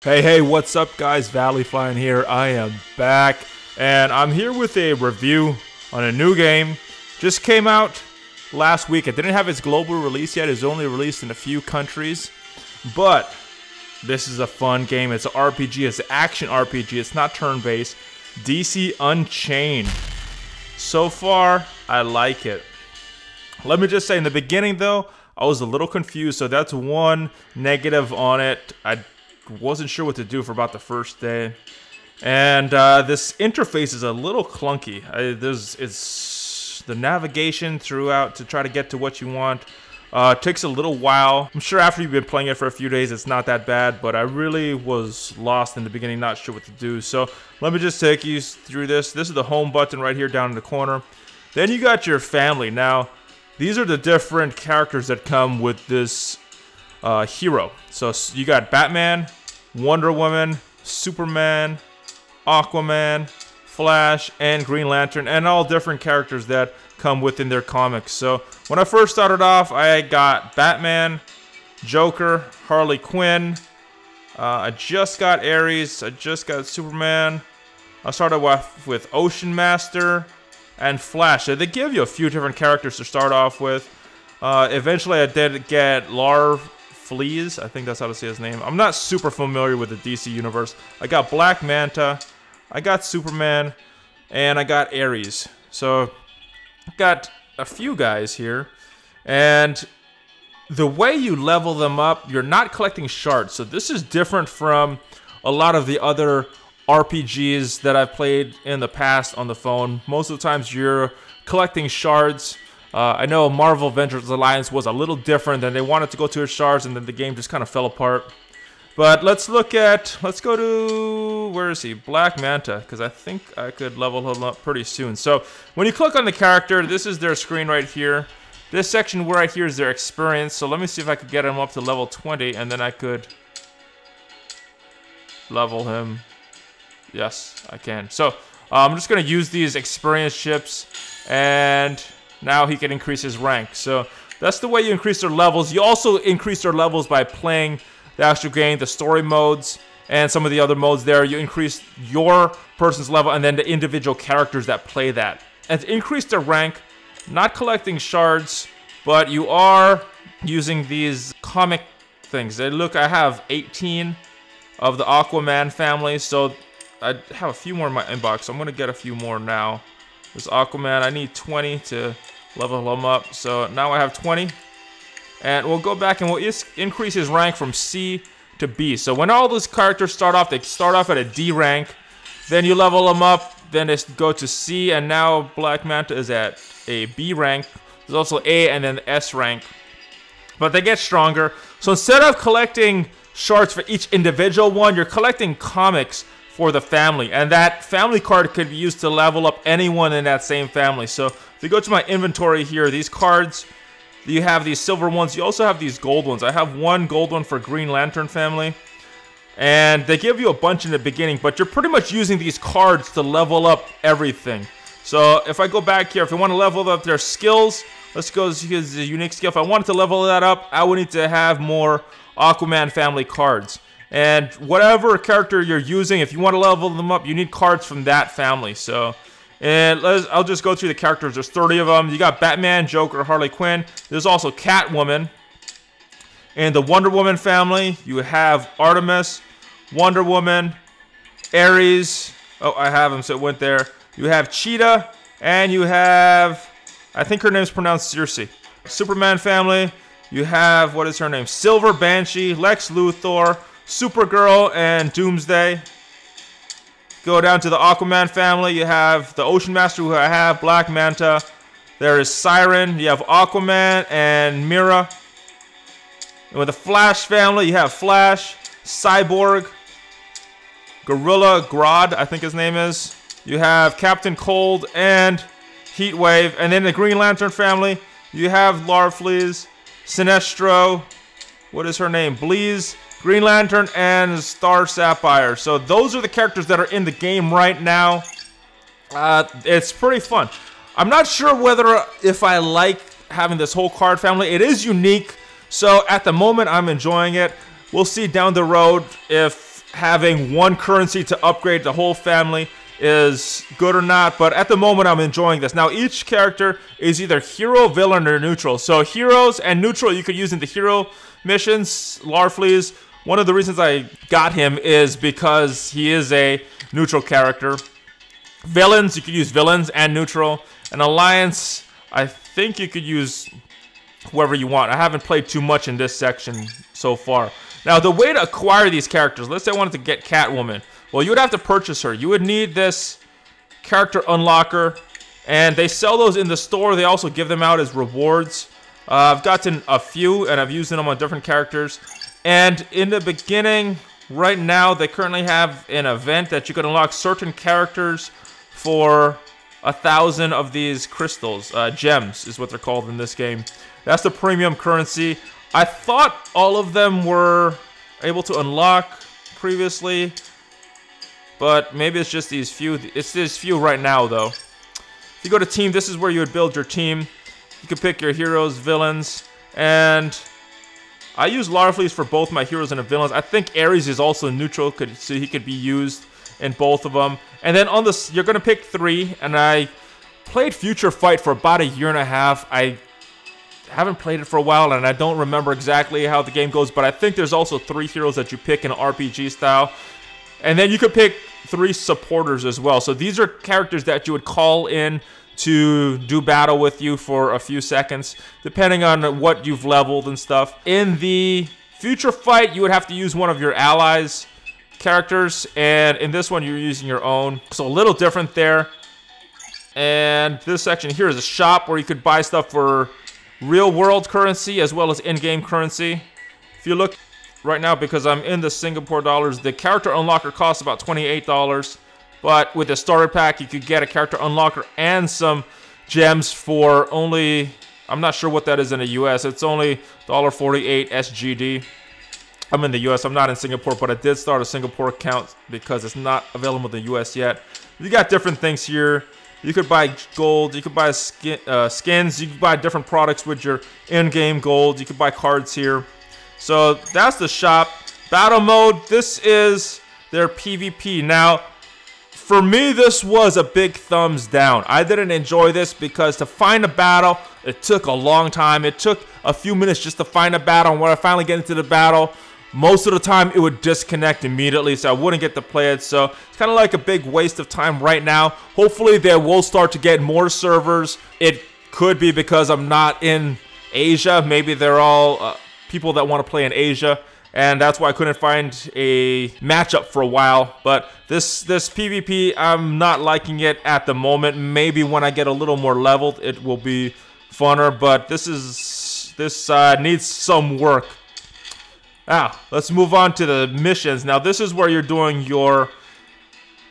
Hey, what's up guys? Valley Flying here. I am back, and I'm here with a review on a new game. Just came out last week. It didn't have its global release yet. It's only released in a few countries, but this is a fun game. It's an RPG. It's an action RPG. It's not turn-based. DC Unchained. So far, I like it. Let me just say, in the beginning though, I was a little confused, so that's one negative on it. I wasn't sure what to do for about the first day, and this interface is a little clunky. It's the navigation throughout to try to get to what you want. Takes a little while. I'm sure after you've been playing it for a few days, it's not that bad, but I really was lost in the beginning, not sure what to do. So let me just take you through this. This is the home button right here down in the corner. Then you got your family. Now, these are the different characters that come with this hero. So you got Batman, Wonder Woman, Superman, Aquaman, Flash, and Green Lantern, and all different characters that come within their comics. So when I first started off, I got Batman, Joker, Harley Quinn. I just got Ares. I just got Superman. I started with Ocean Master and Flash. So they give you a few different characters to start off with. Eventually, I did get Fleas, I think that's how to say his name. I'm not super familiar with the DC universe. I got Black Manta, I got Superman, and I got Ares. So, got a few guys here. And the way you level them up, you're not collecting shards. So this is different from a lot of the other RPGs that I've played in the past on the phone. Most of the times you're collecting shards. I know Marvel Avengers Alliance was a little different, and they wanted to go to shards, and then the game just kind of fell apart. But let's go to, where is he? Black Manta, because I think I could level him up pretty soon. So when you click on the character, this is their screen right here. This section right here is their experience. So let me see if I could get him up to level 20, and then I could level him. Yes, I can. So I'm just going to use these experience chips, and now he can increase his rank. So that's the way you increase their levels. You also increase their levels by playing the actual game, the story modes, and some of the other modes there. You increase your person's level and then the individual characters that play that. And to increase their rank, not collecting shards, but you are using these comic things. They look, I have 18 of the Aquaman family, so I have a few more in my inbox. So I'm going to get a few more now. This Aquaman, I need 20 to level him up. So now I have 20. And we'll go back and we'll increase his rank from C to B. So when all those characters start off, they start off at a D rank. Then you level them up. Then they go to C. And now Black Manta is at a B rank. There's also A and then S rank. But they get stronger. So instead of collecting shards for each individual one, you're collecting comics for the family, and that family card could be used to level up anyone in that same family. So if you go to my inventory here, these cards, you have these silver ones, you also have these gold ones. I have one gold one for Green Lantern family, and they give you a bunch in the beginning, but you're pretty much using these cards to level up everything. So if I go back here, if I want to level up their skills, let's go to his unique skill. If I wanted to level that up, I would need to have more Aquaman family cards. And whatever character you're using, if you want to level them up, you need cards from that family. So, and I'll just go through the characters. There's 30 of them. You got Batman, Joker, Harley Quinn. There's also Catwoman. In the Wonder Woman family, you have Artemis, Wonder Woman, Ares. Oh, I have him, so it went there. You have Cheetah, and you have, I think her name's pronounced Circe. Superman family, you have, what is her name? Silver Banshee, Lex Luthor, Supergirl, and Doomsday. Go down to the Aquaman family. You have the Ocean Master, who I have, Black Manta. There is Siren. You have Aquaman and Mira. And with the Flash family, you have Flash, Cyborg, Gorilla Grodd, I think his name is. You have Captain Cold and Heatwave. And then the Green Lantern family, you have Fleas, Sinestro, what is her name? Bleeze, Green Lantern, and Star Sapphire. So those are the characters that are in the game right now. It's pretty fun. I'm not sure if I like having this whole card family. It is unique, so at the moment I'm enjoying it. We'll see down the road if having one currency to upgrade the whole family is good or not, but at the moment I'm enjoying this. Now each character is either hero, villain, or neutral. So heroes and neutral you could use in the hero missions. Larfleeze, one of the reasons I got him is because he is a neutral character. Villains, you could use villains and neutral. And Alliance, I think you could use whoever you want. I haven't played too much in this section so far. Now the way to acquire these characters, let's say I wanted to get Catwoman. Well, you would have to purchase her. You would need this character unlocker, and they sell those in the store. They also give them out as rewards. I've gotten a few, and I've used them on different characters. And in the beginning, right now, they currently have an event that you can unlock certain characters for 1,000 of these crystals. Gems is what they're called in this game. That's the premium currency. I thought all of them were able to unlock previously, but maybe it's just these few. It's these few right now, though. If you go to team, this is where you would build your team. You can pick your heroes, villains, and I use Larfleeze for both my heroes and the villains. I think Ares is also neutral, so he could be used in both of them. And then on this, you're gonna pick 3, and I played Future Fight for about 1.5 years. I haven't played it for a while, and I don't remember exactly how the game goes, but I think there's also 3 heroes that you pick in an RPG style. And then you could pick 3 supporters as well. So these are characters that you would call in to do battle with you for a few seconds, depending on what you've leveled and stuff. In the Future Fight, you would have to use one of your allies' characters, and in this one, you're using your own. So a little different there. And this section here is a shop where you could buy stuff for real-world currency as well as in-game currency. If you look right now, because I'm in the Singapore dollars, the character unlocker costs about $28, but with the starter pack you could get a character unlocker and some gems for only, I'm not sure what that is in the US, it's only $1.48 SGD. I'm in the US, I'm not in Singapore, but I did start a Singapore account because it's not available in the US yet. You got different things here. You could buy gold, you could buy skins, you could buy different products with your in-game gold, you could buy cards here. So that's the shop. Battle mode, this is their PvP. Now, for me, this was a big thumbs down. I didn't enjoy this because to find a battle, it took a long time. It took a few minutes just to find a battle, and when I finally get into the battle, most of the time it would disconnect immediately, so I wouldn't get to play it. So it's kind of like a big waste of time right now. Hopefully they will start to get more servers. It could be because I'm not in Asia. Maybe they're all people that want to play in Asia, and that's why I couldn't find a matchup for a while. But this PvP, I'm not liking it at the moment. Maybe when I get a little more leveled, it will be funner. But this needs some work. Now, let's move on to the missions. Now, this is where you're doing your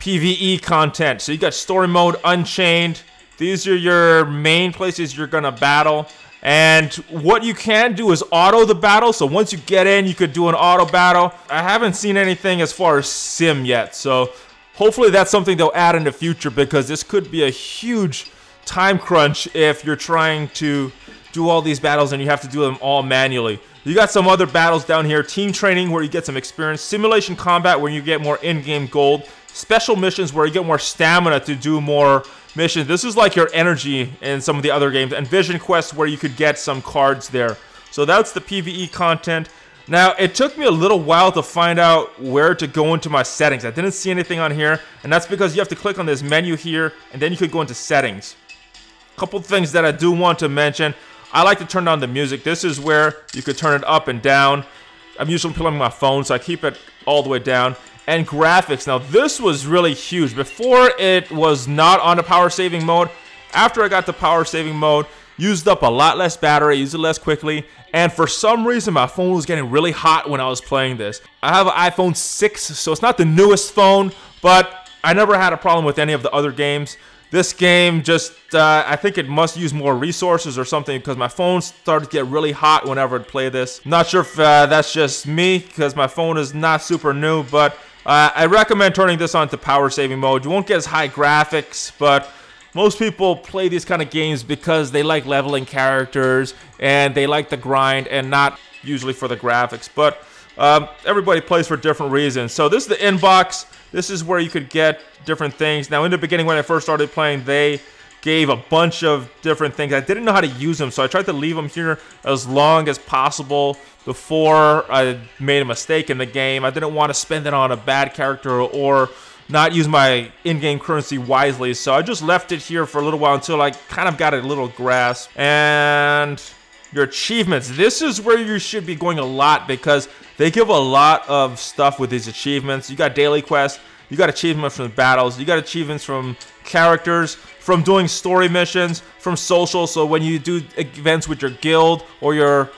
PvE content. So you got story mode, Unchained. These are your main places you're gonna battle. And what you can do is auto the battle. So once you get in, you could do an auto battle. I haven't seen anything as far as sim yet. So hopefully that's something they'll add in the future, because this could be a huge time crunch if you're trying to do all these battles and you have to do them all manually. You got some other battles down here. Team training, where you get some experience. Simulation combat, where you get more in-game gold. Special missions, where you get more stamina to do more missions. This is like your energy in some of the other games. And vision quests, where you could get some cards there. So that's the PvE content. Now, it took me a little while to find out where to go into my settings. I didn't see anything on here, and that's because you have to click on this menu here, and then you could go into settings. A couple things that I do want to mention. I like to turn down the music. This is where you could turn it up and down. I'm usually playing my phone, so I keep it all the way down. And graphics. Now, this was really huge. Before, it was not on the power saving mode. After I got the power saving mode, used up a lot less battery, used it less quickly. And for some reason, my phone was getting really hot when I was playing this. I have an iPhone 6, so it's not the newest phone, but I never had a problem with any of the other games. This game just, I think it must use more resources or something, because my phone started to get really hot whenever I'd play this. I'm not sure if that's just me, because my phone is not super new, but I recommend turning this on to power saving mode. You won't get as high graphics, but most people play these kind of games because they like leveling characters and they like the grind, and not usually for the graphics. But everybody plays for different reasons. So this is the inbox. This is where you could get different things. Now, in the beginning, when I first started playing, they gave a bunch of different things. I didn't know how to use them, so I tried to leave them here as long as possible before I made a mistake in the game. I didn't want to spend it on a bad character or not use my in-game currency wisely, so I just left it here for a little while until I kind of got a little grasp. And your achievements. This is where you should be going a lot because they give a lot of stuff with these achievements. You got daily quests, you got achievements from the battles, you got achievements from characters, from doing story missions, from social. So when you do events with your guild or your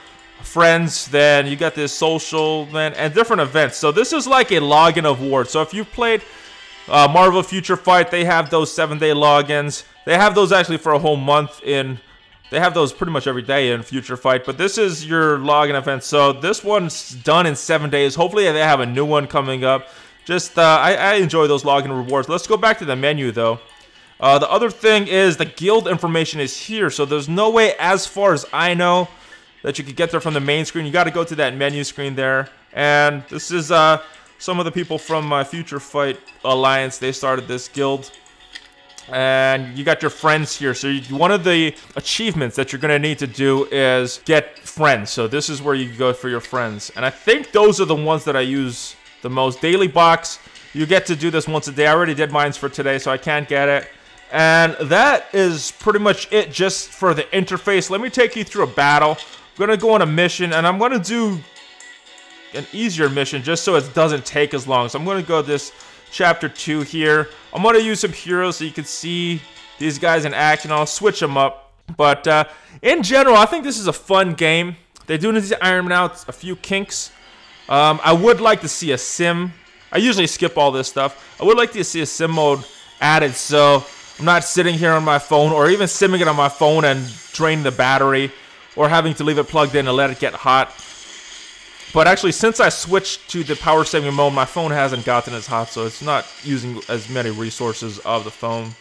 friends, then you got this social event and different events. So this is like a login award. So if you've played Marvel Future Fight, they have those 7-day logins. They have those actually for a whole month in. They have those pretty much every day in Future Fight, but this is your login event. So this one's done in 7 days. Hopefully they have a new one coming up. Just, I enjoy those login rewards. Let's go back to the menu though. The other thing is the guild information is here. So there's no way, as far as I know, that you could get there from the main screen. You got to go to that menu screen there. And this is some of the people from my Future Fight Alliance. They started this guild. And you got your friends here. So one of the achievements that you're going to need to do is get friends. So this is where you go for your friends. And I think those are the ones that I use the most. Daily box, you get to do this once a day. I already did mine for today, so I can't get it. And that is pretty much it just for the interface. Let me take you through a battle. I'm going to go on a mission, and I'm going to do an easier mission just so it doesn't take as long. So I'm going to go this Chapter 2 here. I'm going to use some heroes so you can see these guys in action. I'll switch them up. But in general, I think this is a fun game. They do need to iron out a few kinks. I would like to see a sim. I usually skip all this stuff. I would like to see a sim mode added so I'm not sitting here on my phone or even simming it on my phone and draining the battery or having to leave it plugged in and let it get hot. But actually, since I switched to the power saving mode, my phone hasn't gotten as hot, so it's not using as many resources of the phone.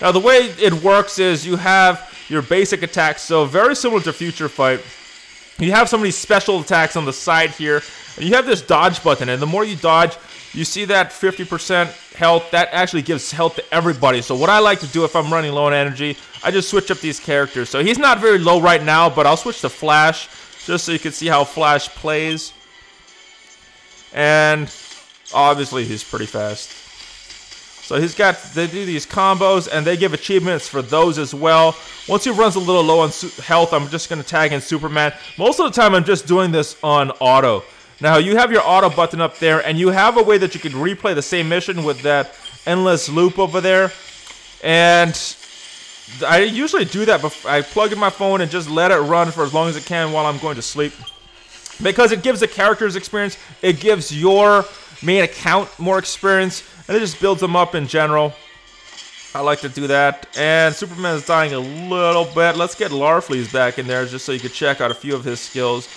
Now, the way it works is you have your basic attacks, so very similar to Future Fight. You have some of these special attacks on the side here, and you have this dodge button, and the more you dodge, you see that 50% health. That actually gives health to everybody. So what I like to do if I'm running low on energy, I just switch up these characters. So he's not very low right now, but I'll switch to Flash, just so you can see how Flash plays. And obviously he's pretty fast. So they do these combos and they give achievements for those as well. Once he runs a little low on health, I'm just going to tag in Superman. Most of the time I'm just doing this on auto. Now you have your auto button up there and you have a way that you could replay the same mission with that endless loop over there. And I usually do that before I plug in my phone and just let it run for as long as it can while I'm going to sleep. Because it gives the characters experience, it gives your main account more experience, and it just builds them up in general. I like to do that. And Superman is dying a little bit. Let's get Larfleeze back in there just so you can check out a few of his skills.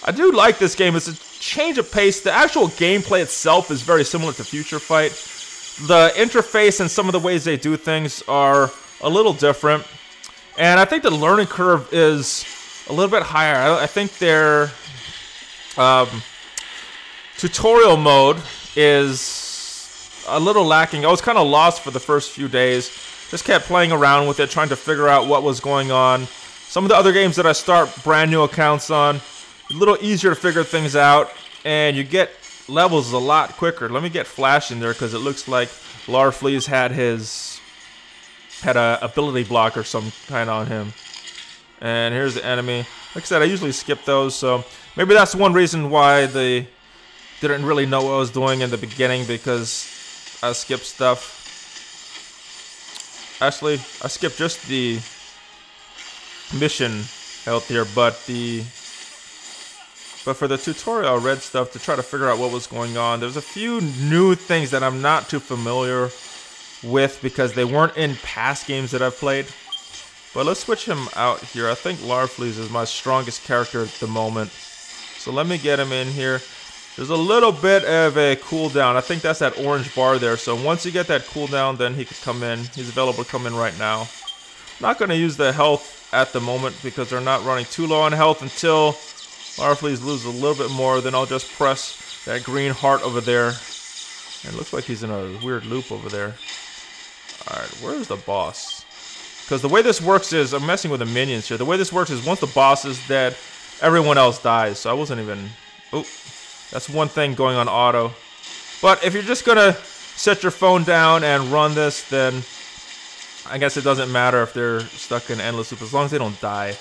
I do like this game. It's a change of pace. The actual gameplay itself is very similar to Future Fight. The interface and some of the ways they do things are a little different, and I think the learning curve is a little bit higher. I think their tutorial mode is a little lacking. I was kind of lost for the first few days. Just kept playing around with it, trying to figure out what was going on. Some of the other games that I start brand new accounts on, a little easier to figure things out, and you get levels a lot quicker. Let me get Flash in there because it looks like Larfleeze had a ability block or some kind on him. And here's the enemy. Like I said, I usually skip those, so maybe that's one reason why they didn't really know what I was doing in the beginning, because I skipped stuff. Actually, I skipped just the mission health here, but for the tutorial, I read stuff to try to figure out what was going on. There's a few new things that I'm not too familiar with because they weren't in past games that I've played. But let's switch him out here. I think Larfleeze is my strongest character at the moment. So let me get him in here. There's a little bit of a cooldown. I think that's that orange bar there. So once you get that cooldown, then he could come in. He's available to come in right now. I'm not going to use the health at the moment because they're not running too low on health until Larfleeze loses a little bit more, then I'll just press that green heart over there. And it looks like he's in a weird loop over there. Alright, where's the boss? Because the way this works is, I'm messing with the minions here. The way this works is once the boss is dead, everyone else dies. So I wasn't even... Oh, that's one thing going on auto. But if you're just going to set your phone down and run this, then I guess it doesn't matter if they're stuck in endless loop as long as they don't die.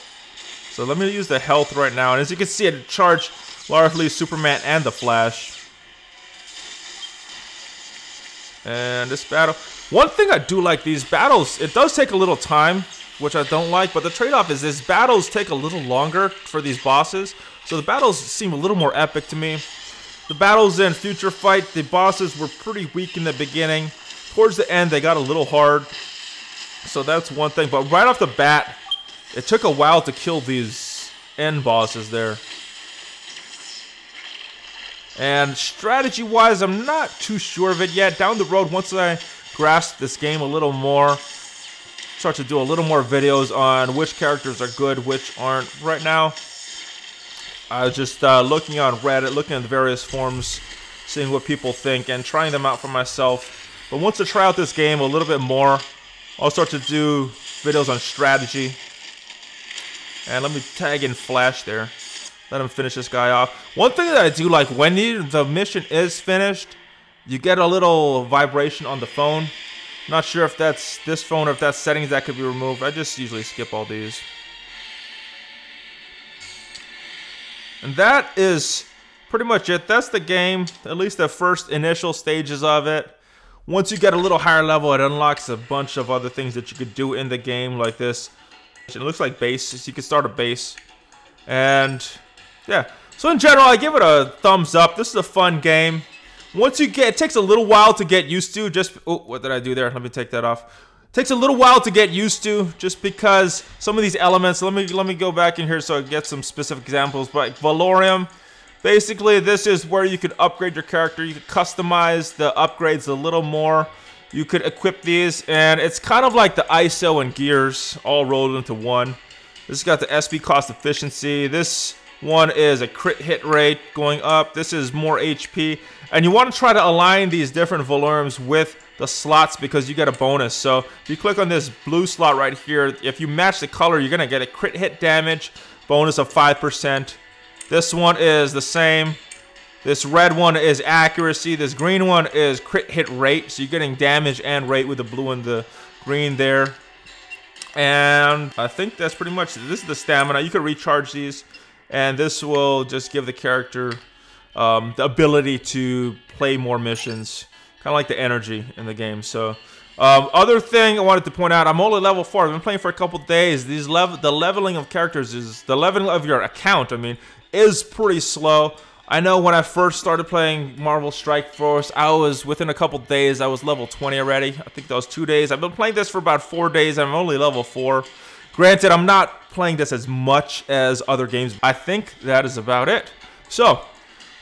So let me use the health right now. And as you can see, it charged Larfleeze, Superman, and the Flash. And this battle, one thing I do like, these battles, it does take a little time, which I don't like, but the trade-off is these battles take a little longer for these bosses, so the battles seem a little more epic to me. The battles in Future Fight, the bosses were pretty weak in the beginning. Towards the end, they got a little hard, so that's one thing, but right off the bat, it took a while to kill these end bosses there. And strategy-wise, I'm not too sure of it yet. Down the road, once I grasp this game a little more, start to do a little more videos on which characters are good, which aren't. Right now, I was just looking on Reddit, looking at the various forums, seeing what people think, and trying them out for myself. But once I try out this game a little bit more, I'll start to do videos on strategy. And let me tag in Flash there. Let him finish this guy off. One thing that I do like, when the mission is finished, you get a little vibration on the phone. Not sure if that's this phone or if that's settings that could be removed. I just usually skip all these. And that is pretty much it. That's the game, at least the first initial stages of it. Once you get a little higher level, it unlocks a bunch of other things that you could do in the game, like this. It looks like base, so you can start a base. And yeah, so in general, I give it a thumbs up. This is a fun game. Once you get, it takes a little while to get used to. Oh, what did I do there? Let me take that off. It takes a little while to get used to, just because some of these elements. Let me go back in here so I get some specific examples. But Valorum, basically, this is where you could upgrade your character. You could customize the upgrades a little more. You could equip these, and it's kind of like the ISO and Gears all rolled into one. This has got the SP cost efficiency. This one is a crit hit rate going up. This is more HP. And you want to try to align these different Valorums with the slots because you get a bonus. So if you click on this blue slot right here, if you match the color, you're going to get a crit hit damage bonus of 5%. This one is the same. This red one is accuracy. This green one is crit hit rate. So you're getting damage and rate with the blue and the green there. And I think that's pretty much it. This is the stamina. You can recharge these. And this will just give the character the ability to play more missions. Kind of like the energy in the game. So, other thing I wanted to point out, I'm only level 4. I've been playing for a couple days. The leveling of characters is, the leveling of your account, I mean, is pretty slow. I know when I first started playing Marvel Strike Force, I was, within a couple days, I was level 20 already. I think that was 2 days. I've been playing this for about 4 days. I'm only level 4. Granted, I'm not playing this as much as other games. I think that is about it. So,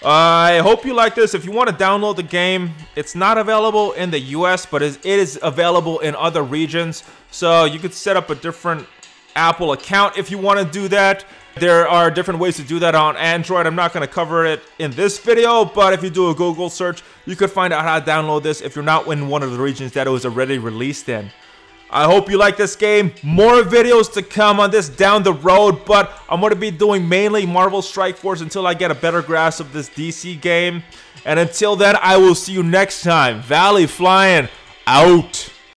I hope you like this. If you want to download the game, it's not available in the US, but it is available in other regions. So you could set up a different Apple account if you want to do that. There are different ways to do that on Android. I'm not going to cover it in this video, but if you do a Google search, you could find out how to download this if you're not in one of the regions that it was already released in. I hope you like this game. More videos to come on this down the road, but I'm going to be doing mainly Marvel Strike Force until I get a better grasp of this DC game. And until then, I will see you next time. Valley flying out.